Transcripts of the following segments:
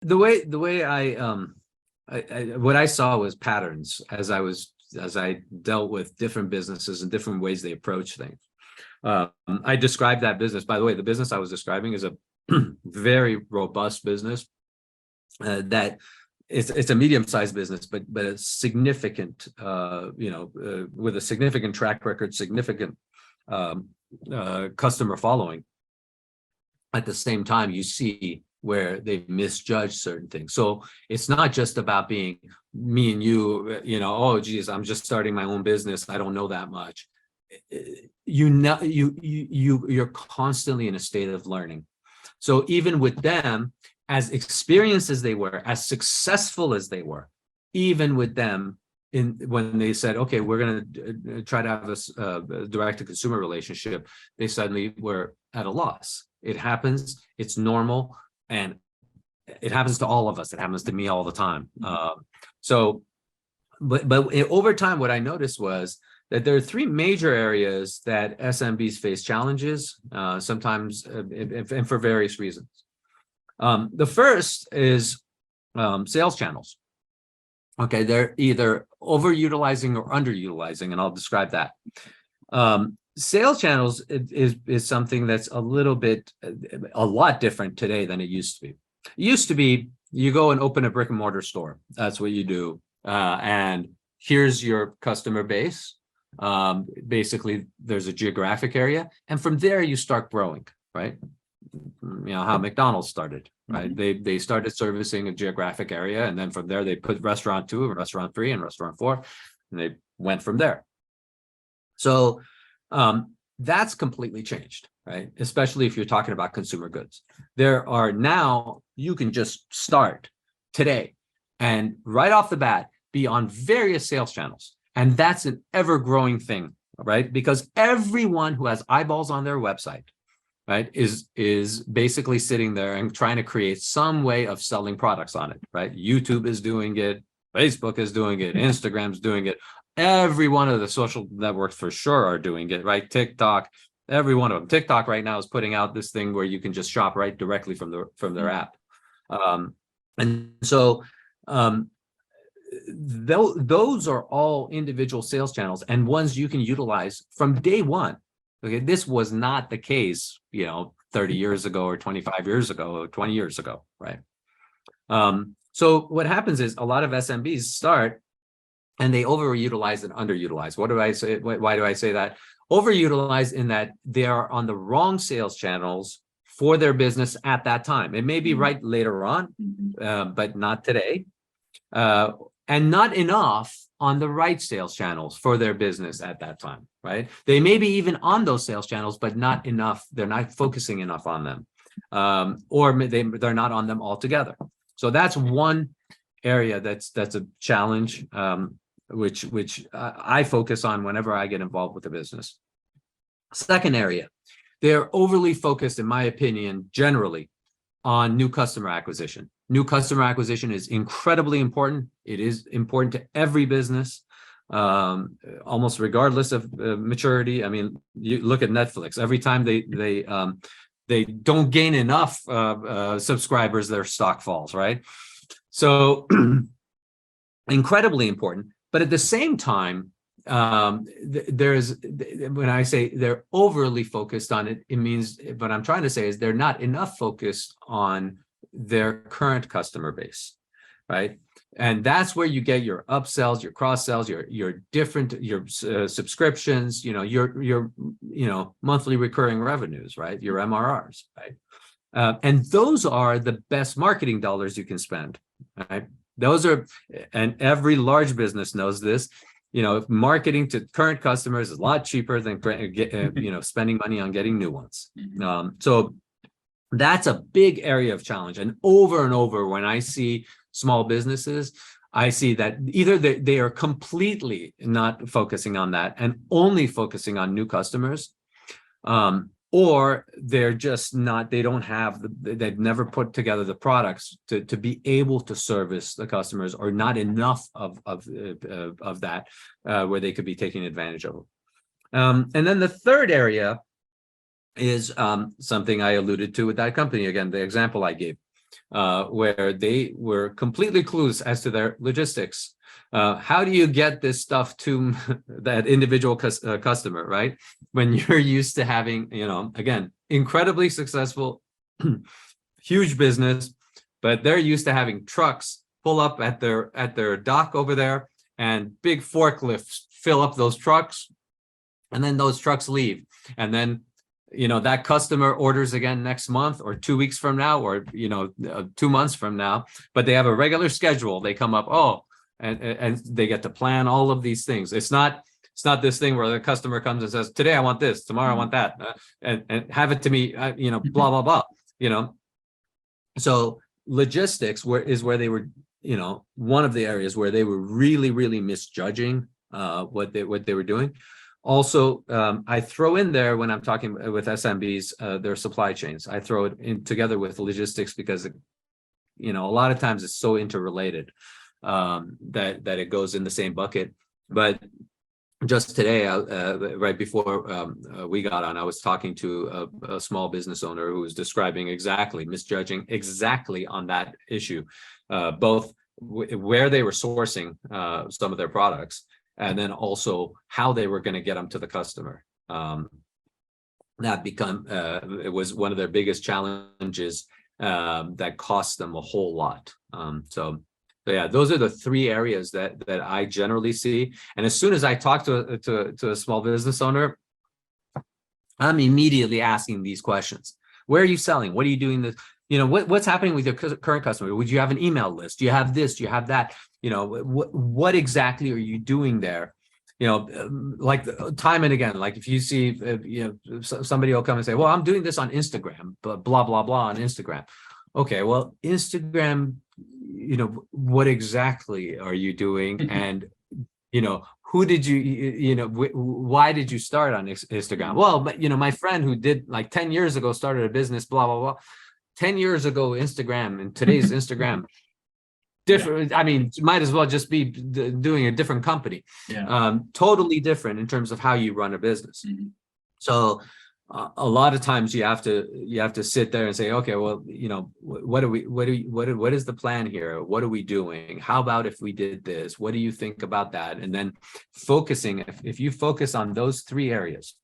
the way what I saw was patterns as I dealt with different businesses and different ways they approach things. I described that business. By the way, the business I was describing is a very robust business that it's a medium-sized business, but a significant, with a significant track record, significant customer following. At the same time, you see where they've misjudged certain things. So it's not just about being me and you, oh geez, I'm just starting my own business, I don't know that much. You're constantly in a state of learning. So even with them, as experienced as they were, as successful as they were, even with them, when they said, okay, we're going to try to have this direct-to-consumer relationship, they suddenly were at a loss. It happens, it's normal, and it happens to all of us. It happens to me all the time. But over time, what I noticed was that there are three major areas that SMBs face challenges, sometimes and for various reasons. The first is sales channels. Okay, they're either overutilizing or underutilizing, and I'll describe that. Sales channels is something that's a lot different today than it used to be. It used to be you go and open a brick and mortar store. That's what you do. And here's your customer base. Basically, there's a geographic area. And from there, you start growing, right? How McDonald's started, right? Mm-hmm. They started servicing a geographic area. And then from there, they put restaurant 2 and restaurant 3 and restaurant 4. And they went from there. So that's completely changed, right? Especially if you're talking about consumer goods. There are now, you can just start today and right off the bat be on various sales channels. And that's an ever-growing thing, right? Because everyone who has eyeballs on their website, right, is basically sitting there and trying to create some way of selling products on it, right? YouTube is doing it, Facebook is doing it, Instagram's doing it. Every one of the social networks for sure are doing it, right? TikTok, every one of them. TikTok right now is putting out this thing where you can just shop right directly from their app. And so those are all individual sales channels and ones you can utilize from day one. Okay, this was not the case, 30 years ago or 25 years ago or 20 years ago, right? So what happens is a lot of SMBs start and they overutilize and underutilize. What do I say? Why do I say that? Overutilize in that they are on the wrong sales channels for their business at that time. It may be right later on, but not today. And not enough on the right sales channels for their business at that time, right? They may be even on those sales channels, but not enough. They're not focusing enough on them, or they're not on them altogether. So that's one area that's a challenge, which I focus on whenever I get involved with the business. Second area, they're overly focused, in my opinion, generally on new customer acquisition. New customer acquisition is incredibly important. It is important to every business, almost regardless of maturity. I mean, you look at Netflix. Every time they don't gain enough subscribers, their stock falls, right? So incredibly important. But at the same time, when I say they're overly focused on it, it means what I'm trying to say is they're not enough focused on their current customer base, right? And that's where you get your upsells, your cross sells, your subscriptions, your monthly recurring revenues, right? Your MRRs, right? And those are the best marketing dollars you can spend, right? Those are, and every large business knows this. Marketing to current customers is a lot cheaper than spending money on getting new ones. So that's a big area of challenge. And over, when I see small businesses, I see that either they are completely not focusing on that and only focusing on new customers, or they're just not, they don't have, they've never put together the products to be able to service the customers, or not enough of that where they could be taking advantage of them. And then the third area is something I alluded to with that company. Again, the example I gave. where they were completely clueless as to their logistics. How do you get this stuff to that individual customer, right? When you're used to having, again, incredibly successful, huge business, but they're used to having trucks pull up at their dock over there, and big forklifts fill up those trucks, and then those trucks leave, and then that customer orders again next month or 2 weeks from now, or 2 months from now, but they have a regular schedule. They come up, and they get to plan all of these things. It's not this thing where the customer comes and says, today I want this, tomorrow I want that, and have it to me, blah blah blah. So logistics is where they were, one of the areas where they were really, really misjudging what they were doing. Also, I throw in there, when I'm talking with SMBs, their supply chains, I throw it in together with logistics, because a lot of times it's so interrelated that it goes in the same bucket. But just today, right before we got on, I was talking to a small business owner who was describing misjudging exactly on that issue, both where they were sourcing some of their products, and then also how they were going to get them to the customer. It was one of their biggest challenges that cost them a whole lot. So yeah, those are the three areas that I generally see. And as soon as I talk to a small business owner, I'm immediately asking these questions. Where are you selling? What are you doing? What's happening with your current customer? Would you have an email list? Do you have this? Do you have that? What exactly are you doing there? Like time and again, like if you see, somebody will come and say, well, I'm doing this on Instagram, but blah, blah, blah on Instagram. Okay, well, Instagram, what exactly are you doing? And, who did why did you start on Instagram? Well, but, my friend who did like 10 years ago, started a business, blah, blah, blah. 10 years ago, Instagram, and today's Instagram, different. Yeah. I mean, might as well just be doing a different company. Yeah. Totally different in terms of how you run a business. Mm-hmm. So a lot of times you have to sit there and say, okay, well, what is the plan here? What are we doing? How about if we did this? What do you think about that? And then focusing, if you focus on those three areas,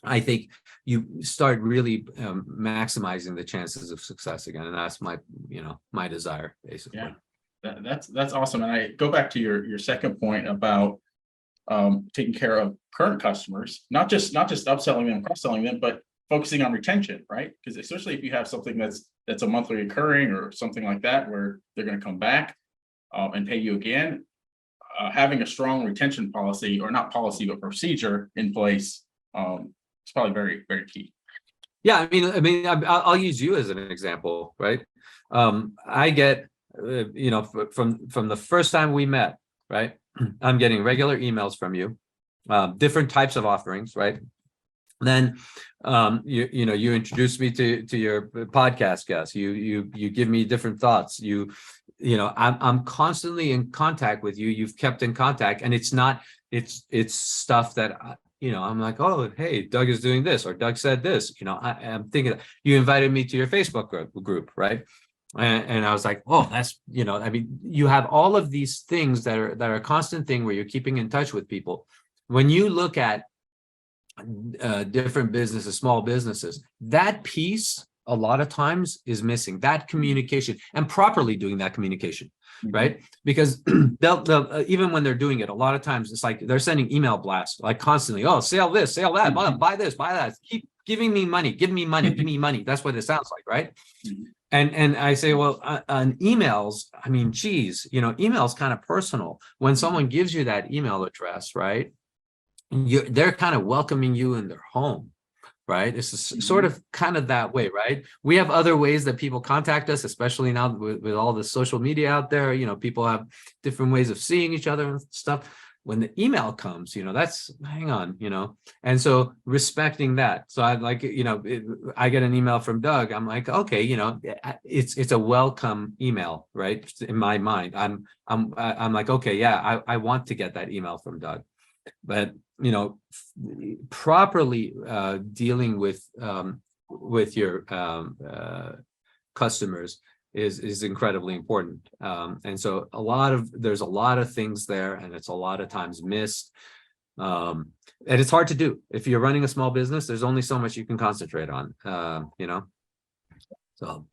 I think you start really maximizing the chances of success again. And that's my desire, basically. Yeah, that's awesome. And I go back to your second point about taking care of current customers, not just upselling them, cross-selling them, but focusing on retention, right? Because especially if you have something that's a monthly recurring or something like that, where they're going to come back and pay you again, having a strong retention policy, or not policy, but procedure in place, it's probably very, very key. Yeah, I mean, I'll use you as an example, right? I get, from the first time we met, right? I'm getting regular emails from you, different types of offerings, right? Then, you introduce me to your podcast guests. You give me different thoughts. I'm constantly in contact with you. You've kept in contact, and it's stuff that I'm like, oh, hey, Doug is doing this, or Doug said this. I'm thinking you invited me to your Facebook group, right? And I was like, oh, that's, I mean, you have all of these things that are a constant thing where you're keeping in touch with people. When you look at different businesses, small businesses, that piece a lot of times is missing, that communication, and properly doing that communication, right? Because they'll even when they're doing it, a lot of times it's like they're sending email blasts like constantly, oh, sell this, sell that, buy this, buy that, keep giving me money, give me money, give me money. That's what it sounds like, right? And I say, well, on emails, I mean, geez, email's kind of personal. When someone gives you that email address, right, they're kind of welcoming you in their home, right? It's sort of kind of that way, right? We have other ways that people contact us, especially now with all the social media out there. People have different ways of seeing each other and stuff. When the email comes, that's, hang on, and so respecting that. So I like, I get an email from Doug. I'm like, okay, it's a welcome email, right? In my mind, I'm like, okay, yeah, I want to get that email from Doug, but properly dealing with your customers is incredibly important. And so there's a lot of things there, and it's a lot of times missed. And it's hard to do. If you're running a small business, there's only so much you can concentrate on, so.